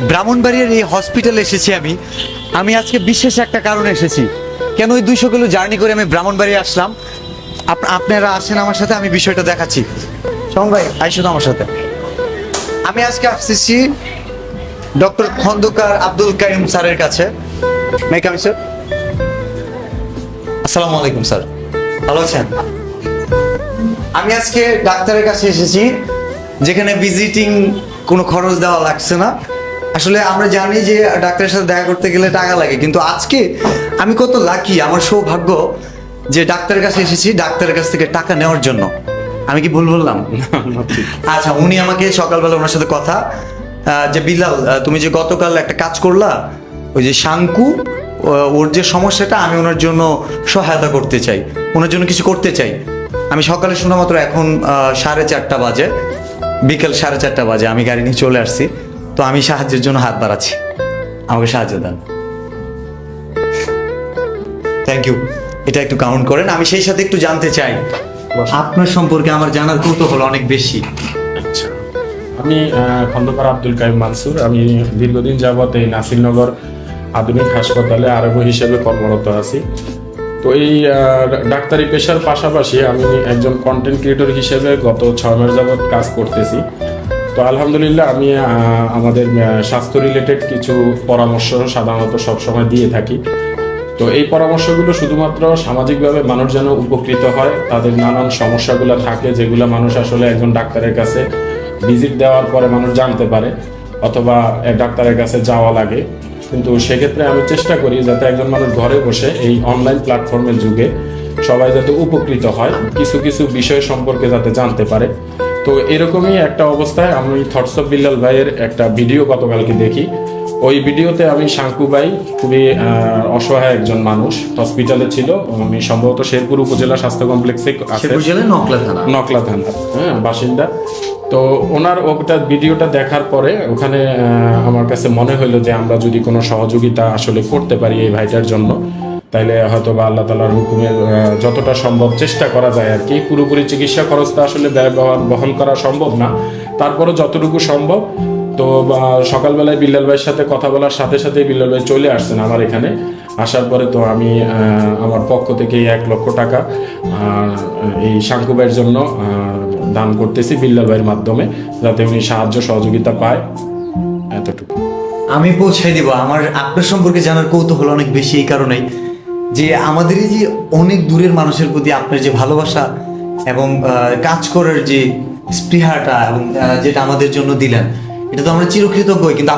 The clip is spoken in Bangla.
ব্রাহ্মণবাড়িয়ার এই হসপিটালে এসেছি আমি আজকে বিশেষ একটা কারণে এসেছি। কেন ওই 200 কিলো জার্নি করে আমি ব্রাহ্মণবাড়ি আসলাম, আপনারা আসেন আমার সাথে, আমি বিষয়টা দেখাচ্ছি। শোন ভাই, আইসো তো আমার সাথে। আমি আজকে আসতেছি ডক্টর খন্দকার আব্দুল কাইম স্যারের কাছে। মে কাম স্যার? আসসালামু আলাইকুম স্যার, ভালো আছেন? আমি আজকে ডাক্তারের কাছে এসেছি যেখানে ভিজিটিং কোনো খরচ দেওয়া লাগছে না। আসলে আমরা জানি যে ডাক্তারের সাথে দেখা করতে গেলে টাকা লাগে, কিন্তু আজকে আমি কত লাকি, আমার সৌভাগ্য যে ডাক্তারের কাছে এসেছি ডাক্তারের কাছ থেকে টাকা নেওয়ার জন্য। আমি কি ভুল বললাম? আচ্ছা, উনি আমাকে সকালবেলা ওনার সাথে কথা যে বিলাল, তুমি যে গতকাল একটা কাজ করলা, ওই যে শাঙ্কু, ওর যে সমস্যাটা, আমি ওনার জন্য সহায়তা করতে চাই, ওনার জন্য কিছু করতে চাই। আমি সকালে শোনা মাত্র এখন 4:30 বাজে, বিকেল 4:30 বাজে, আমি গাড়ি নিয়ে চলে আসছি। তো আমি সাহায্যের জন্য হাত বাড়াচ্ছি, আমাকে সাহায্য দেন। Thank you. এটা একটু কাউন্ট করেন। আমি সেই সাথে একটু জানতে চাই আপনার সম্পর্কে, আমার জানার কৌতূহল অনেক বেশি। আচ্ছা, আমি খন্দকার আব্দুল কাইম মানসুর। আমি দীর্ঘদিন যাবৎ এই নাসিরনগর আধুনিক হাসপাতালে আরবি হিসেবে কর্মরত আছি। তো এই ডাক্তারি পেশার পাশাপাশি আমি একজন কন্টেন্ট ক্রিয়েটর হিসেবে গত 6 মাস যাবৎ কাজ করতেছি। তো আলহামদুলিল্লাহ আমি আমাদের স্বাস্থ্য রিলেটেড কিছু পরামর্শ সাধারণত সবসময় দিয়ে থাকি। তো এই পরামর্শগুলো শুধুমাত্র সামাজিকভাবে মানুষ যেন উপকৃত হয়, তাদের নানান সমস্যাগুলো থাকে যেগুলো মানুষ আসলে একজন ডাক্তারের কাছে ভিজিট দেওয়ার পরে মানুষ জানতে পারে, অথবা ডাক্তারের কাছে যাওয়া লাগে। কিন্তু সেক্ষেত্রে আমি চেষ্টা করি যাতে একজন মানুষ ঘরে বসে এই অনলাইন প্ল্যাটফর্মের যুগে সবাই যাতে উপকৃত হয়, কিছু কিছু বিষয় সম্পর্কে যাতে জানতে পারে। তো এরকমই একটা অবস্থায় আমি থটস অফ বিল্লাল ভাইয়ের একটা ভিডিও গতকালকে দেখি। ওই ভিডিওতে আমি শাঙ্কু ভাই খুবই অসহায় একজন মানুষ, হসপিটালে ছিল। আমি সম্ভবত শেরপুর উপজেলা স্বাস্থ্য কমপ্লেক্সে আছে, নকলা থানা বাসিন্দা। তো ওনার ওটা ভিডিওটা দেখার পরে ওখানে আমার কাছে মনে হলো যে আমরা যদি কোনো সহযোগিতা আসলে করতে পারি এই ভাইটার জন্য, তাইলে হয়তো বা আল্লাহ তাআলার হুকুমে যতটা সম্ভব চেষ্টা করা যায় আর কি। পুরোপুরি চিকিৎসা খরচটা আসলে বহন করা সম্ভব না, তারপরও যতটুকু সম্ভব। তো সকালবেলায় বিল্লাল ভাইয়ের সাথে কথা বলার সাথে সাথে বিল্লাল ভাই চলে আসছেন আমার এখানে। আসার পরে তো আমি আমার পক্ষ থেকে 1 লক্ষ টাকা এই শাঙ্কু ভাইয়ের জন্য দান করতেছি বিল্লাল ভাইয়ের মাধ্যমে, যাতে উনি সাহায্য সহযোগিতা পায়, এতটুকু। আমি পৌঁছাই দিব। আমার আপনার সম্পর্কে জানার কৌতূহল অনেক বেশি এই কারণেই যে আমাদের এই যে অনেক দূরের মানুষের প্রতি আপনার যে ভালোবাসা এবং কাজ করার যে স্পৃহাটা এবং যেটা আমাদের জন্য দিলেন, এটা তো আমরা চিরকৃতজ্ঞ। কিন্তু